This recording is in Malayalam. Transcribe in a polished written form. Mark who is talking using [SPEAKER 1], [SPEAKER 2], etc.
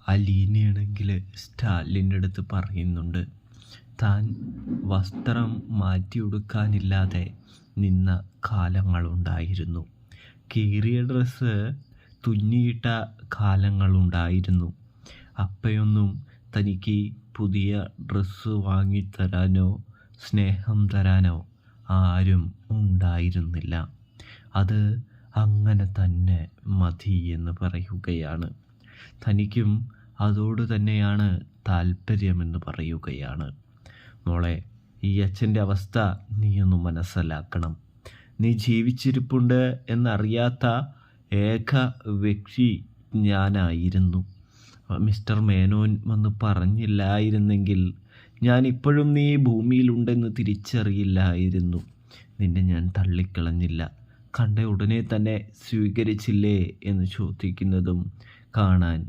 [SPEAKER 1] അലീനയാണെങ്കിൽ സ്റ്റാലിൻ്റെ അടുത്ത് പറയുന്നുണ്ട്, താൻ വസ്ത്രം മാറ്റിയെടുക്കാനില്ലാതെ നിന്ന കാലങ്ങളുണ്ടായിരുന്നു, കീറിയ ഡ്രസ്സ് തുന്നിയിട്ട കാലങ്ങളുണ്ടായിരുന്നു. അപ്പയൊന്നും തനിക്ക് പുതിയ ഡ്രസ്സ് വാങ്ങിത്തരാനോ സ്നേഹം തരാനോ ആരും ഉണ്ടായിരുന്നില്ല. അത് അങ്ങനെ തന്നെ മതി എന്ന് പറയുകയാണ്. തനിക്കും അതോട് തന്നെയാണ് താല്പര്യമെന്ന് പറയുകയാണ്. മോളെ, ഈ അച്ഛൻ്റെ അവസ്ഥ നീയൊന്ന് മനസ്സിലാക്കണം. നീ ജീവിച്ചിരിപ്പുണ്ട് എന്നറിയാത്ത ഏക വ്യക്തി ഞാനായിരുന്നു. മിസ്റ്റർ മേനോൻ വന്ന് പറഞ്ഞില്ലായിരുന്നെങ്കിൽ ഞാനിപ്പോഴും നീ ഭൂമിയിലുണ്ടെന്ന് തിരിച്ചറിയില്ലായിരുന്നു. നിന്നെ ഞാൻ തള്ളിക്കളഞ്ഞില്ല. കണ്ട ഉടനെ തന്നെ സ്വീകരിച്ചില്ലേ എന്ന് ചോദിക്കുന്നതും കാണാൻ